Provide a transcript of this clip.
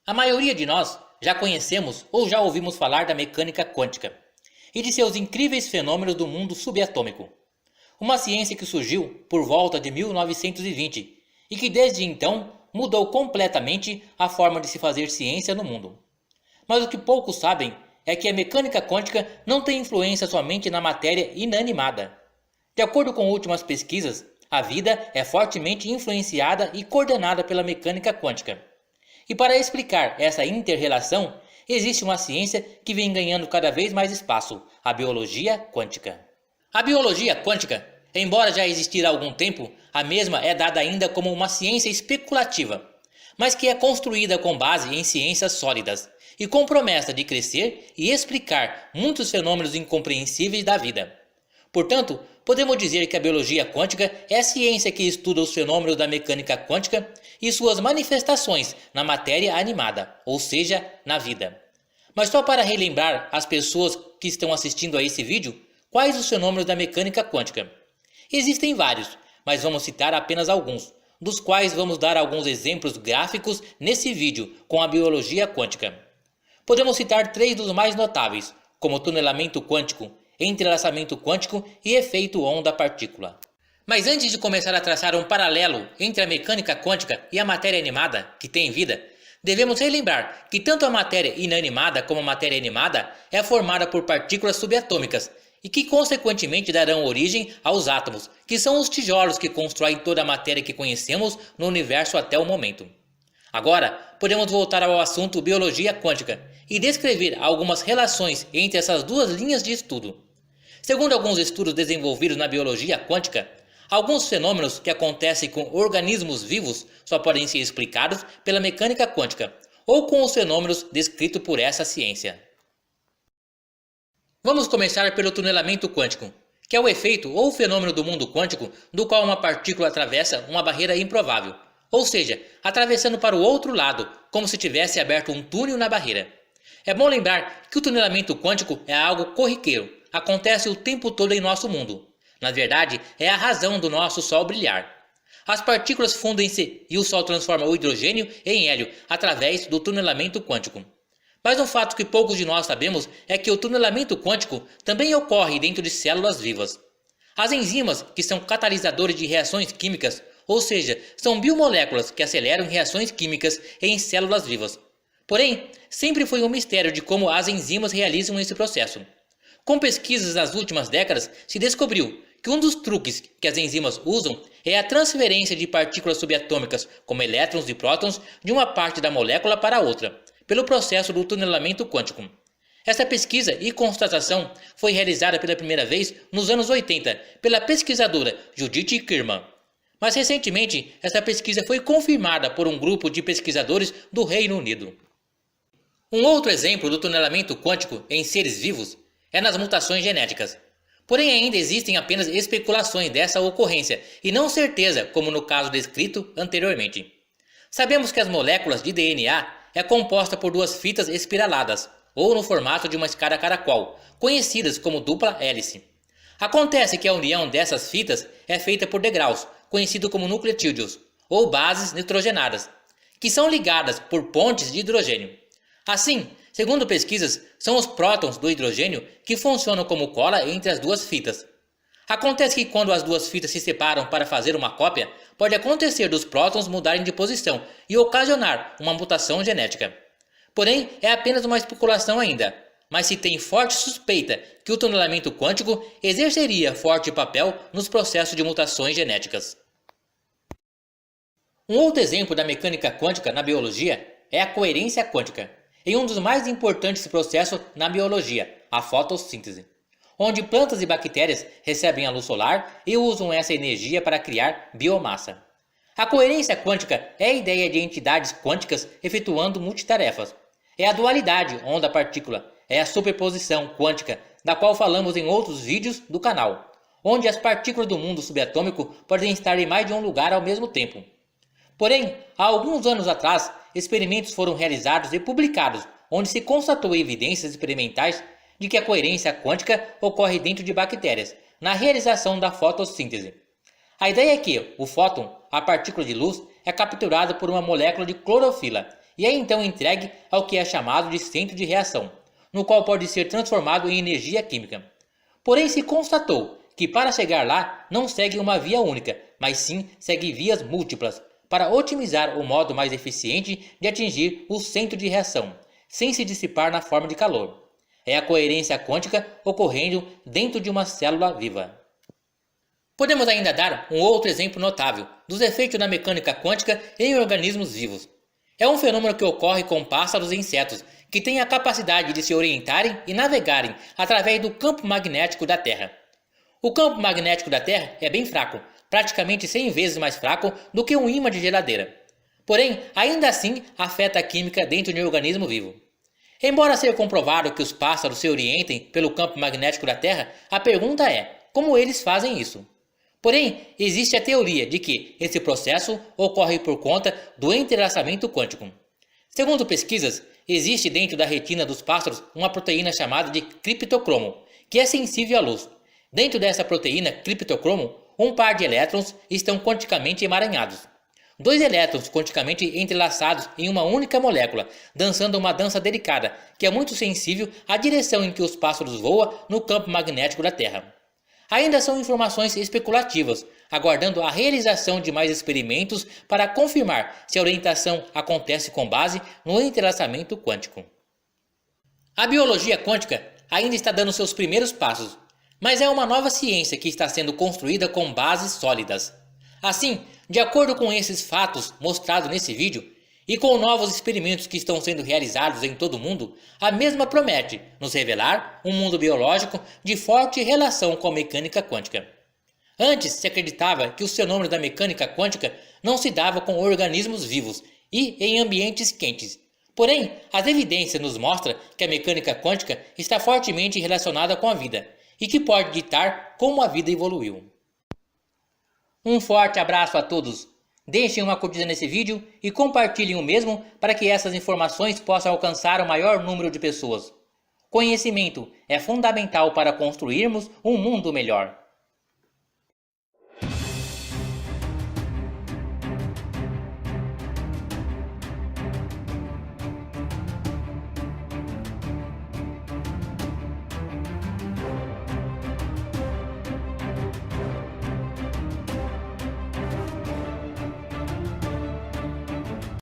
A maioria de nós já conhecemos ou já ouvimos falar da mecânica quântica e de seus incríveis fenômenos do mundo subatômico. Uma ciência que surgiu por volta de 1920 e que desde então mudou completamente a forma de se fazer ciência no mundo. Mas o que poucos sabem é que a mecânica quântica não tem influência somente na matéria inanimada. De acordo com últimas pesquisas, a vida é fortemente influenciada e coordenada pela mecânica quântica. E para explicar essa inter-relação, existe uma ciência que vem ganhando cada vez mais espaço, a biologia quântica. A biologia quântica, embora já existir há algum tempo, a mesma é dada ainda como uma ciência especulativa, mas que é construída com base em ciências sólidas e com promessa de crescer e explicar muitos fenômenos incompreensíveis da vida. Portanto, podemos dizer que a biologia quântica é a ciência que estuda os fenômenos da mecânica quântica e suas manifestações na matéria animada, ou seja, na vida. Mas só para relembrar as pessoas que estão assistindo a esse vídeo, quais os fenômenos da mecânica quântica? Existem vários, mas vamos citar apenas alguns, dos quais vamos dar alguns exemplos gráficos nesse vídeo com a biologia quântica. Podemos citar três dos mais notáveis, como tunelamento quântico, entrelaçamento quântico e efeito onda-partícula. Mas antes de começar a traçar um paralelo entre a mecânica quântica e a matéria animada, que tem vida, devemos relembrar que tanto a matéria inanimada como a matéria animada é formada por partículas subatômicas e que consequentemente darão origem aos átomos, que são os tijolos que constroem toda a matéria que conhecemos no universo até o momento. Agora, podemos voltar ao assunto biologia quântica e descrever algumas relações entre essas duas linhas de estudo. Segundo alguns estudos desenvolvidos na biologia quântica, alguns fenômenos que acontecem com organismos vivos só podem ser explicados pela mecânica quântica ou com os fenômenos descritos por essa ciência. Vamos começar pelo tunelamento quântico, que é o efeito ou fenômeno do mundo quântico do qual uma partícula atravessa uma barreira improvável, ou seja, atravessando para o outro lado, como se tivesse aberto um túnel na barreira. É bom lembrar que o tunelamento quântico é algo corriqueiro, acontece o tempo todo em nosso mundo. Na verdade, é a razão do nosso Sol brilhar. As partículas fundem-se e o Sol transforma o hidrogênio em hélio através do tunelamento quântico. Mas um fato que poucos de nós sabemos é que o tunelamento quântico também ocorre dentro de células vivas. As enzimas, que são catalisadores de reações químicas, ou seja, são biomoléculas que aceleram reações químicas em células vivas. Porém, sempre foi um mistério de como as enzimas realizam esse processo. Com pesquisas nas últimas décadas, se descobriu que um dos truques que as enzimas usam é a transferência de partículas subatômicas, como elétrons e prótons, de uma parte da molécula para outra, pelo processo do tunelamento quântico. Essa pesquisa e constatação foi realizada pela primeira vez nos anos 80 pela pesquisadora Judith Kirman. Mas recentemente, essa pesquisa foi confirmada por um grupo de pesquisadores do Reino Unido. Um outro exemplo do tunelamento quântico em seres vivos é nas mutações genéticas. Porém, ainda existem apenas especulações dessa ocorrência e não certeza, como no caso descrito anteriormente. Sabemos que as moléculas de DNA é composta por duas fitas espiraladas, ou no formato de uma escada caracol, conhecidas como dupla hélice. Acontece que a união dessas fitas é feita por degraus, conhecido como nucleotídeos, ou bases nitrogenadas, que são ligadas por pontes de hidrogênio. Assim, segundo pesquisas, são os prótons do hidrogênio que funcionam como cola entre as duas fitas. Acontece que quando as duas fitas se separam para fazer uma cópia, pode acontecer dos prótons mudarem de posição e ocasionar uma mutação genética. Porém, é apenas uma especulação ainda, mas se tem forte suspeita que o tunelamento quântico exerceria forte papel nos processos de mutações genéticas. Um outro exemplo da mecânica quântica na biologia é a coerência quântica, em um dos mais importantes processos na biologia, a fotossíntese, onde plantas e bactérias recebem a luz solar e usam essa energia para criar biomassa. A coerência quântica é a ideia de entidades quânticas efetuando multitarefas. É a dualidade onda-partícula, é a superposição quântica, da qual falamos em outros vídeos do canal, onde as partículas do mundo subatômico podem estar em mais de um lugar ao mesmo tempo. Porém, há alguns anos atrás, experimentos foram realizados e publicados, onde se constatou evidências experimentais de que a coerência quântica ocorre dentro de bactérias, na realização da fotossíntese. A ideia é que o fóton, a partícula de luz, é capturado por uma molécula de clorofila e é então entregue ao que é chamado de centro de reação, no qual pode ser transformado em energia química. Porém, se constatou que para chegar lá não segue uma via única, mas sim segue vias múltiplas, para otimizar o modo mais eficiente de atingir o centro de reação, sem se dissipar na forma de calor. É a coerência quântica ocorrendo dentro de uma célula viva. Podemos ainda dar um outro exemplo notável dos efeitos da mecânica quântica em organismos vivos. É um fenômeno que ocorre com pássaros e insetos, que têm a capacidade de se orientarem e navegarem através do campo magnético da Terra. O campo magnético da Terra é bem fraco, praticamente 100 vezes mais fraco do que um ímã de geladeira. Porém, ainda assim afeta a química dentro de um organismo vivo. Embora seja comprovado que os pássaros se orientem pelo campo magnético da Terra, a pergunta é: como eles fazem isso? Porém, existe a teoria de que esse processo ocorre por conta do entrelaçamento quântico. Segundo pesquisas, existe dentro da retina dos pássaros uma proteína chamada de criptocromo, que é sensível à luz. Dentro dessa proteína criptocromo, um par de elétrons estão quanticamente emaranhados. Dois elétrons quanticamente entrelaçados em uma única molécula, dançando uma dança delicada, que é muito sensível à direção em que os pássaros voam no campo magnético da Terra. Ainda são informações especulativas, aguardando a realização de mais experimentos para confirmar se a orientação acontece com base no entrelaçamento quântico. A biologia quântica ainda está dando seus primeiros passos, mas é uma nova ciência que está sendo construída com bases sólidas. Assim, de acordo com esses fatos mostrados nesse vídeo, e com novos experimentos que estão sendo realizados em todo o mundo, a mesma promete nos revelar um mundo biológico de forte relação com a mecânica quântica. Antes se acreditava que os fenômenos da mecânica quântica não se davam com organismos vivos e em ambientes quentes. Porém, as evidências nos mostram que a mecânica quântica está fortemente relacionada com a vida e que pode ditar como a vida evoluiu. Um forte abraço a todos! Deixem uma curtida nesse vídeo e compartilhem o mesmo para que essas informações possam alcançar o maior número de pessoas. Conhecimento é fundamental para construirmos um mundo melhor.